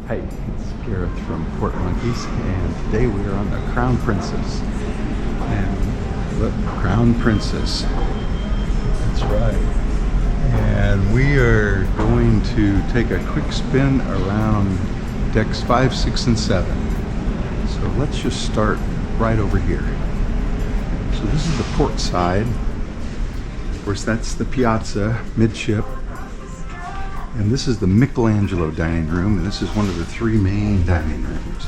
Hi, it's Gareth from Port Monkeys, and today we are on the Crown Princess. And look, Crown Princess. That's right. And we are going to take a quick spin around decks 5, 6, and 7. So let's just start right over here. So this is the port side. Of course, that's the piazza, midship. And this is the Michelangelo dining room, and this is one of the 3 main dining rooms.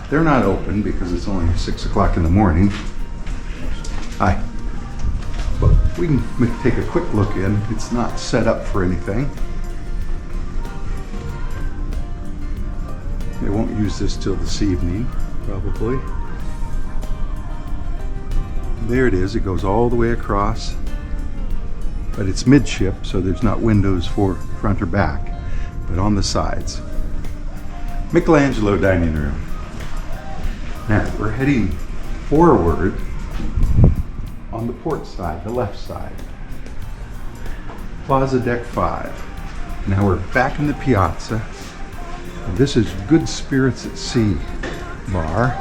They're not open because it's only 6 o'clock in the morning. Hi. But we can take a quick look in. It's not set up for anything. They won't use this till this evening, probably. There it is. It goes all the way across. But it's midship, so there's not windows for front or back, but on the sides. Michelangelo dining room. Now we're heading forward on the port side, the left side. Plaza Deck 5. Now we're back in the piazza. This is Good Spirits at Sea bar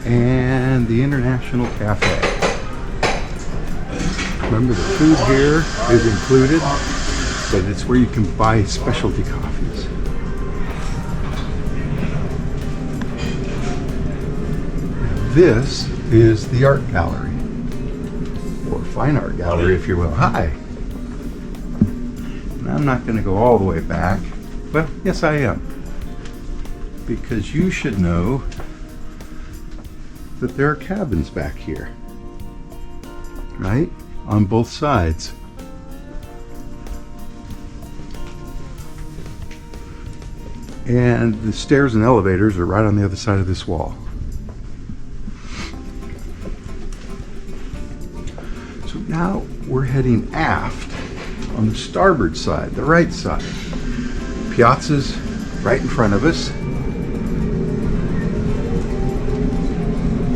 and the International Cafe. Remember, the food here is included, but it's where you can buy specialty coffees. This is the art gallery, or fine art gallery, if you will. Hi. And I'm not going to go all the way back. Well, yes, I am. Because you should know that there are cabins back here, right? On both sides. And the stairs and elevators are right on the other side of this wall. So now we're heading aft on the starboard side, the right side. Piazza's right in front of us.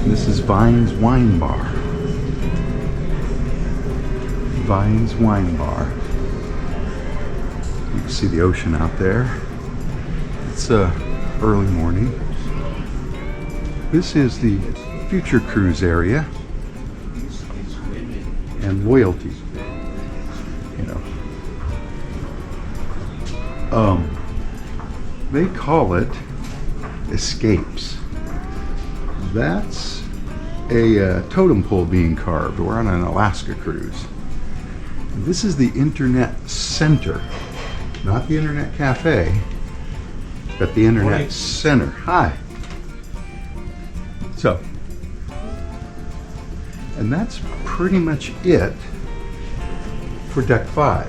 This is Vine's Wine Bar. Vine's Wine Bar. You can see the ocean out there. It's early morning. This is the Future Cruise area and Loyalty. You know, they call it Escapes. That's a totem pole being carved. We're on an Alaska cruise. This is the Internet Center, not the Internet Cafe, but the Internet Center. Hi. So, and that's pretty much it for Deck 5.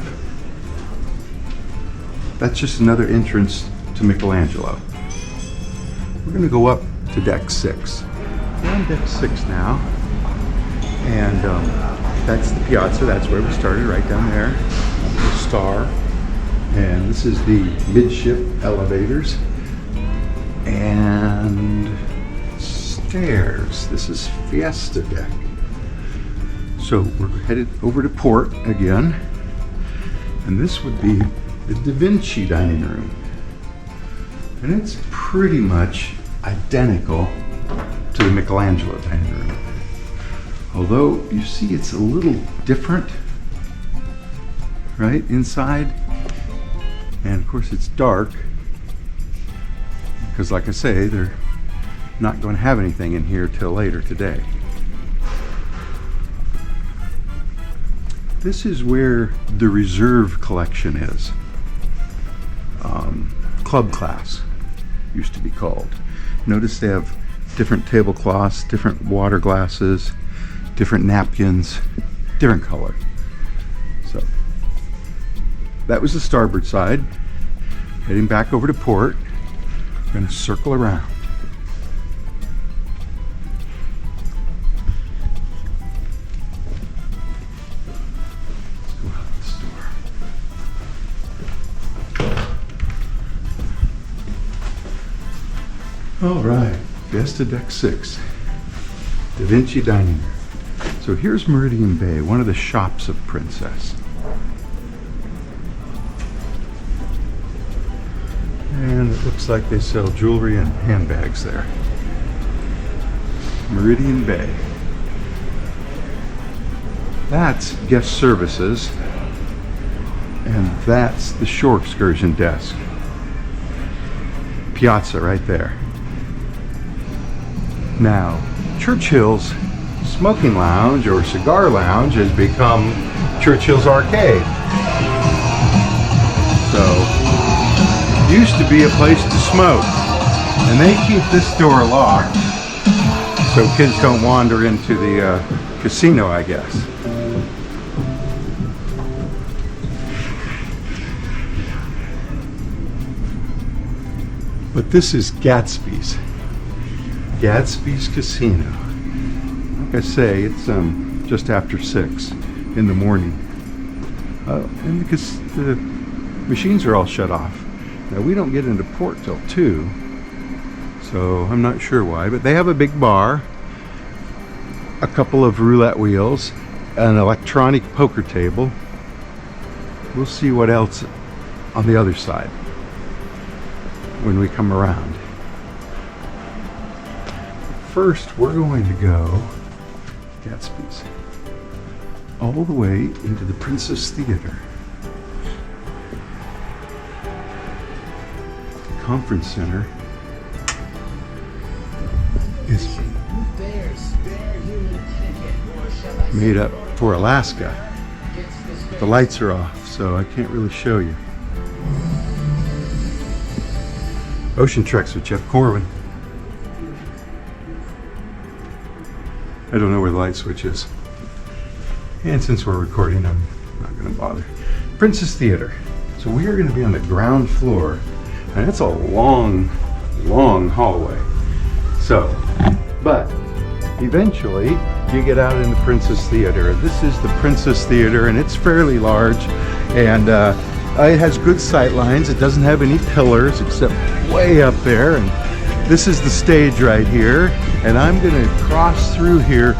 That's just another entrance to Michelangelo. We're going to go up to Deck 6. We're on Deck 6 now, and that's the piazza. That's where we started, right down there. The star. And this is the midship elevators. And stairs. This is Fiesta Deck. So we're headed over to port again. And this would be the Da Vinci dining room. And it's pretty much identical to the Michelangelo dining room. Although, you see it's a little different, right, inside. And of course it's dark, because like I say, they're not going to have anything in here till later today. This is where the reserve collection is. Club class, used to be called. Notice they have different tablecloths, different water glasses, different napkins, different color. So that was the starboard side. Heading back over to port. We're going to circle around. Let's go out this door. All right, Fiesta Deck 6, Da Vinci dining room. So here's Meridian Bay, one of the shops of Princess. Looks like they sell jewelry and handbags there. Meridian Bay. That's guest services, and that's the shore excursion desk. Piazza right there. Now, Churchill's Smoking Lounge or Cigar Lounge has become Churchill's Arcade. So, it used to be a place to smoke, and they keep this door locked so kids don't wander into the casino, I guess. But this is Gatsby's. Gatsby's Casino. Like I say, it's just after 6 in the morning. And because the machines are all shut off. Now we don't get into port till 2, so I'm not sure why, but they have a big bar, a couple of roulette wheels, an electronic poker table. We'll see what else on the other side when we come around. First, we're going to go Gatsby's all the way into the Princess Theater. The conference center is made up for Alaska, but the lights are off, so I can't really show you. Ocean Treks with Jeff Corwin. I don't know where the light switch is. And since we're recording, I'm not going to bother. Princess Theater. So we are going to be on the ground floor, and it's a long, long hallway. So, but eventually you get out in the Princess Theater. This is the Princess Theater, and it's fairly large, and it has good sight lines. It doesn't have any pillars except way up there, and this is the stage right here, and I'm gonna cross through here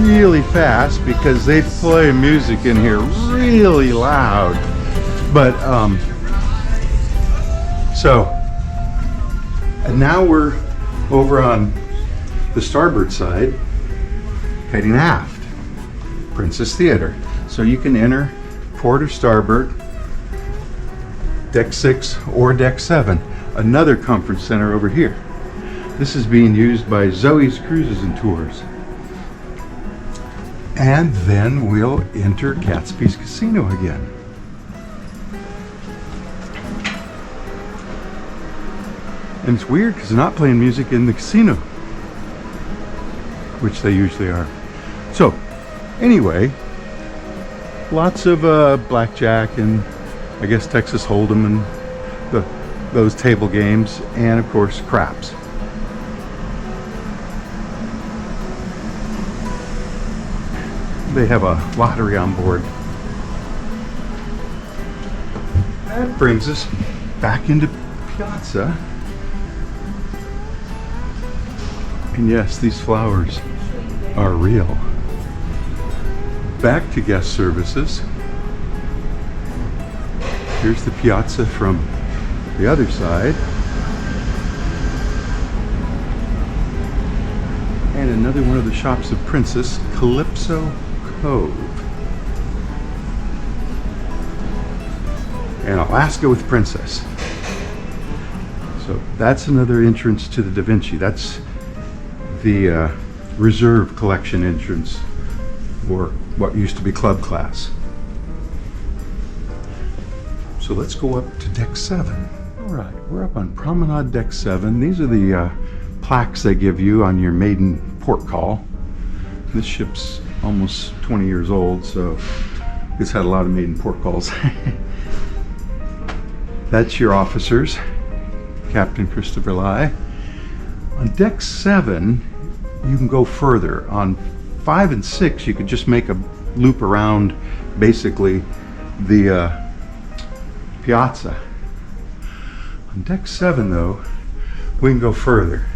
really fast because they play music in here really loud. But and now we're over on the starboard side heading aft. Princess Theater. So you can enter port or starboard, deck 6 or deck 7. Another conference center over here. This is being used by Zoe's Cruises and Tours. And then we'll enter Gatsby's Casino again. And it's weird because they're not playing music in the casino, which they usually are. So, anyway, lots of blackjack and I guess Texas Hold'em and those table games, and of course craps. They have a lottery on board. That brings us back into Piazza. And yes, these flowers are real. Back to guest services. Here's the Piazza from the other side. And another one of the shops of Princess, Calypso Cove. And Alaska with Princess. So that's another entrance to the Da Vinci. That's the reserve collection entrance, or what used to be club class. So let's go up to deck 7. All right, we're up on Promenade Deck 7. These are the plaques they give you on your maiden port call. This ship's almost 20 years old, so it's had a lot of maiden port calls. That's your officers, Captain Christopher Lai. On deck 7, you can go further. On 5 and 6, you could just make a loop around basically the Piazza. On deck 7, though, we can go further.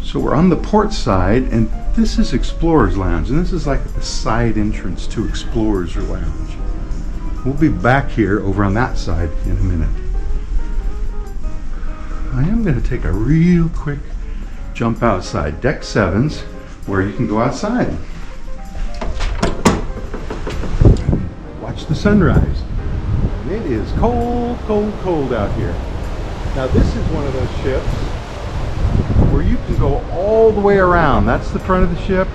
So we're on the port side, and this is Explorer's Lounge, and this is like the side entrance to Explorer's Lounge. We'll be back here over on that side in a minute. I am going to take a real quick jump outside. Deck 7's where you can go outside. Watch the sunrise. And it is cold, cold, cold out here. Now this is one of those ships where you can go all the way around. That's the front of the ship,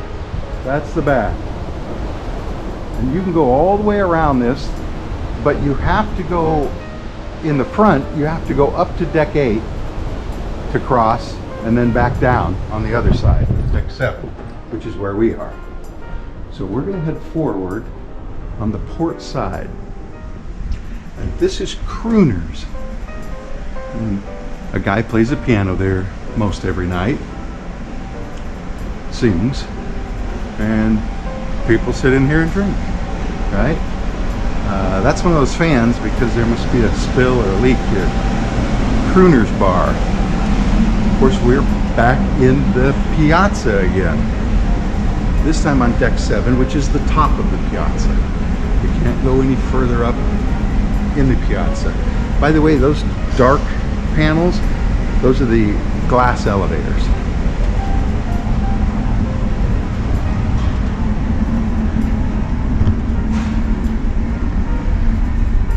that's the back. And you can go all the way around this, but you have to go in the front, you have to go up to deck 8 to cross and then back down on the other side, deck 7, which is where we are. So we're going to head forward on the port side. And this is Crooners. And a guy plays a piano there most every night, sings, and people sit in here and drink, right? That's one of those fans because there must be a spill or a leak here. Crooners Bar. Of course, we're back in the piazza again. This time on deck 7, which is the top of the piazza. You can't go any further up in the piazza. By the way, those dark panels, those are the glass elevators.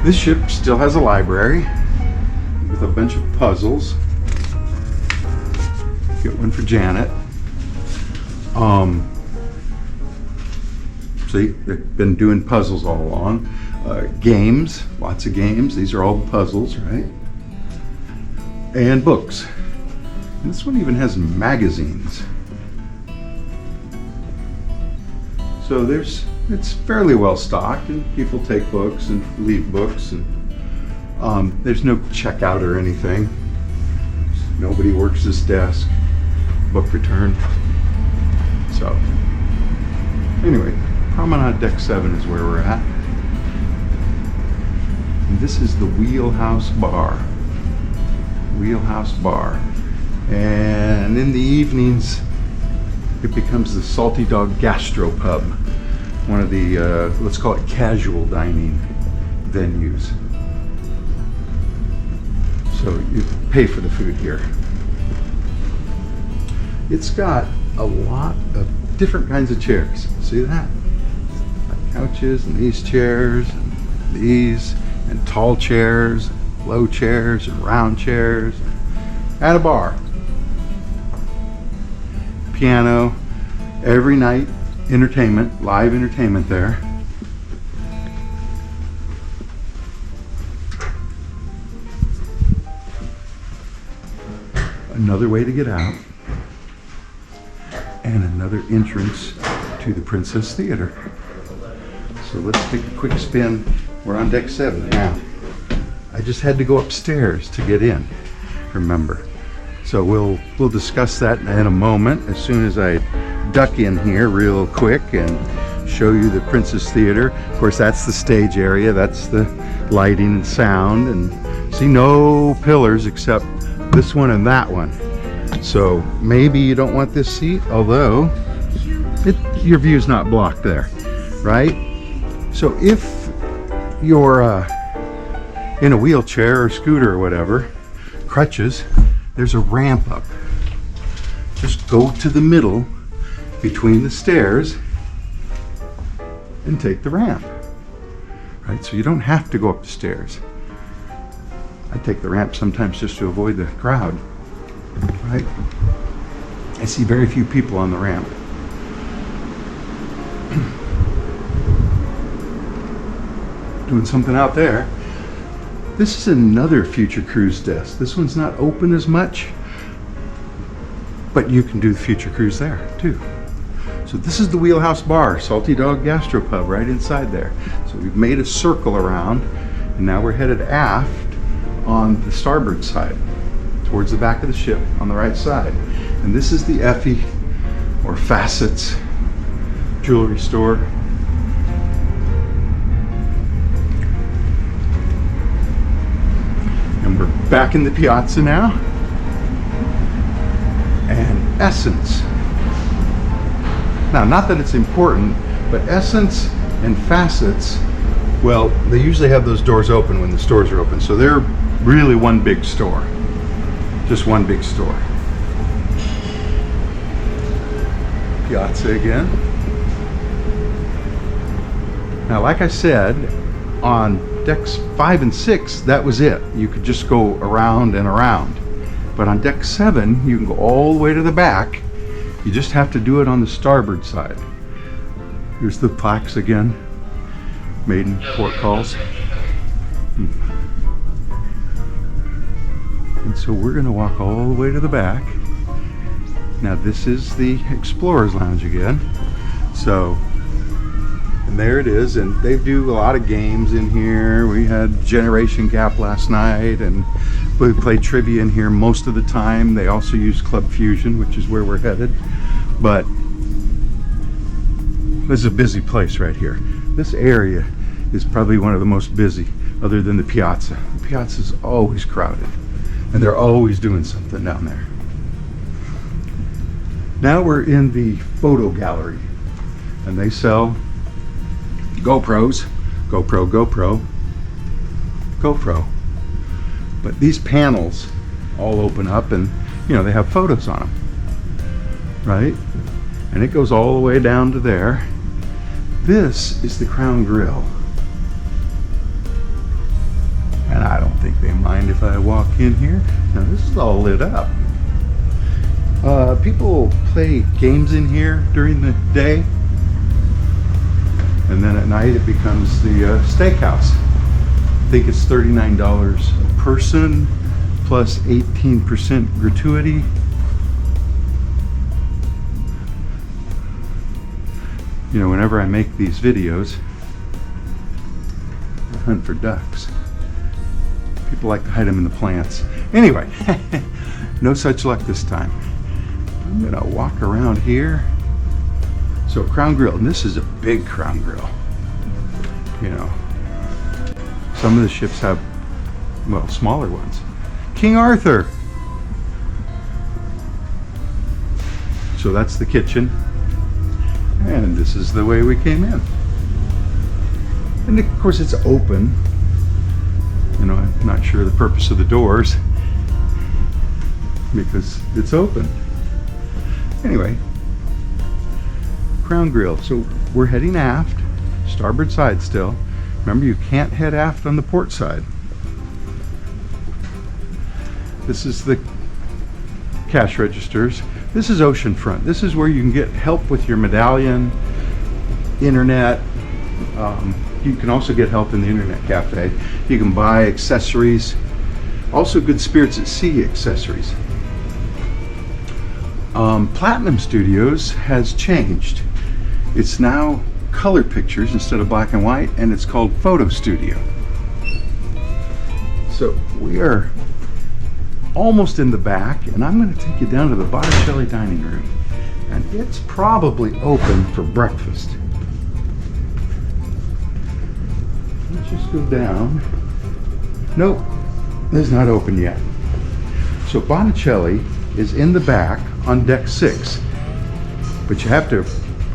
This ship still has a library with a bunch of puzzles. Get one for Janet. See, they've been doing puzzles all along. Games, lots of games. These are all puzzles, right? And books. And this one even has magazines. So it's fairly well stocked, and people take books and leave books, and there's no checkout or anything. Nobody works this desk. Book return. So anyway, Promenade Deck 7 is where we're at. And this is the Wheelhouse Bar. Wheelhouse Bar. And in the evenings, it becomes the Salty Dog Gastropub. One of the, let's call it casual dining venues. So you pay for the food here. It's got a lot of different kinds of chairs. See that? Like couches and these chairs and these and tall chairs, low chairs and round chairs, and a bar. Piano, every night entertainment, live entertainment there. Another way to get out. And another entrance to the Princess Theater. So let's take a quick spin. We're on deck 7 now. I just had to go upstairs to get in, remember. So we'll discuss that in a moment as soon as I duck in here real quick and show you the Princess Theater. Of course, that's the stage area, that's the lighting and sound, and see, no pillars except this one and that one. So maybe you don't want this seat, although your view's not blocked there, right? So if you're in a wheelchair or scooter or whatever, crutches, there's a ramp up. Just go to the middle between the stairs and take the ramp, right? So you don't have to go up the stairs. I take the ramp sometimes just to avoid the crowd, right? I see very few people on the ramp. Doing something out there. This is another Future Cruise desk. This one's not open as much, but you can do the Future Cruise there too. So this is the Wheelhouse Bar, Salty Dog Gastropub, right inside there. So we've made a circle around, and now we're headed aft on the starboard side, towards the back of the ship on the right side. And this is the Effie, or Facets, jewelry store. And we're back in the piazza now. And Essence. Now, not that it's important, but Essence and Facets, well, they usually have those doors open when the stores are open. So they're really one big store. just one big store. Piazza again. Now, like I said, on decks 5 and 6, that was it. You could just go around and around. But on deck 7, you can go all the way to the back. You just have to do it on the starboard side. Here's the plaques again. Maiden port calls. And so we're going to walk all the way to the back. Now this is the Explorer's Lounge again. So, and there it is, and they do a lot of games in here. We had Generation Gap last night, and we played trivia in here most of the time. They also use Club Fusion, which is where we're headed. But this is a busy place right here. This area is probably one of the most busy, other than the Piazza. The Piazza is always crowded, and they're always doing something down there. Now we're in the photo gallery, and they sell GoPros, GoPro. But these panels all open up, and you know, they have photos on them, right? And it goes all the way down to there. This is the Crown Grill. And I don't think they mind if I walk in here. Now this is all lit up. People play games in here during the day, and then at night it becomes the steakhouse. I think it's $39 a person plus 18% gratuity. You know, whenever I make these videos, I hunt for ducks. People like to hide them in the plants. Anyway, no such luck this time. I'm gonna walk around here. So Crown Grill, and this is a big Crown Grill. You know, some of the ships have, well, smaller ones. King Arthur. So that's the kitchen. And this is the way we came in. And of course it's open. You know, I'm not sure the purpose of the doors because it's open. Anyway, Crown Grill. So we're heading aft, starboard side still. Remember, you can't head aft on the port side. This is the cash registers. This is oceanfront. This is where you can get help with your medallion, internet. You can also get help in the internet cafe. You can buy accessories. Also good Spirits at Sea accessories. Platinum Studios has changed. It's now color pictures instead of black and white, and it's called Photo Studio. So we are almost in the back, and I'm going to take you down to the Botticelli dining room, and it's probably open for breakfast. Let's just go down. Nope, it's not open yet. So Botticelli is in the back on deck 6, but you have to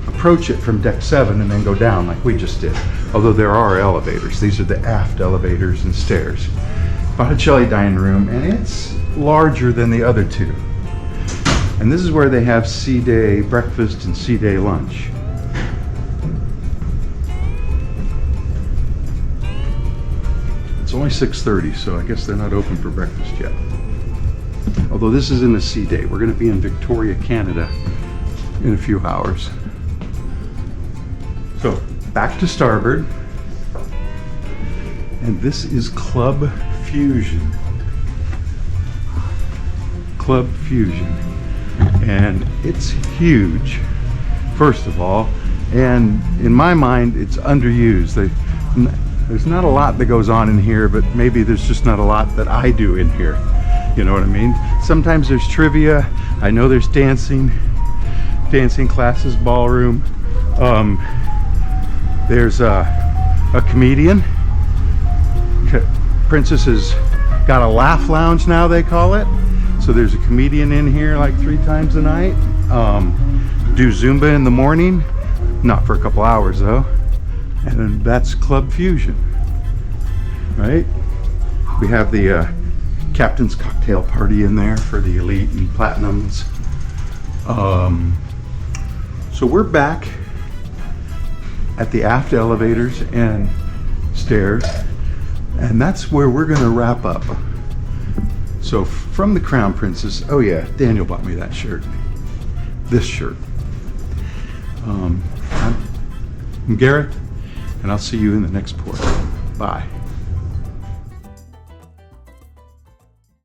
approach it from deck 7 and then go down like we just did. Although there are elevators. These are the aft elevators and stairs. Botticelli dining room, and it's larger than the other two. And this is where they have sea day breakfast and sea day lunch. It's only 6:30, so I guess they're not open for breakfast yet. Although this is in the sea day. We're going to be in Victoria, Canada in a few hours. So back to starboard. And this is Club Fusion. Club Fusion. And it's huge, first of all. And in my mind, it's underused. There's not a lot that goes on in here, but maybe there's just not a lot that I do in here. You know what I mean? Sometimes there's trivia. I know there's dancing classes, ballroom. There's a comedian. Princess has got a laugh lounge now, they call it. So there's a comedian in here like 3 times a night. Do Zumba in the morning. Not for a couple hours though. And then that's Club Fusion, right? We have the captain's cocktail party in there for the elite and platinums. So we're back at the aft elevators and stairs, and that's where we're gonna wrap up. So from the Crown Princess, oh yeah, Daniel bought me that shirt, this shirt. I'm Garrett, and I'll see you in the next port. Bye.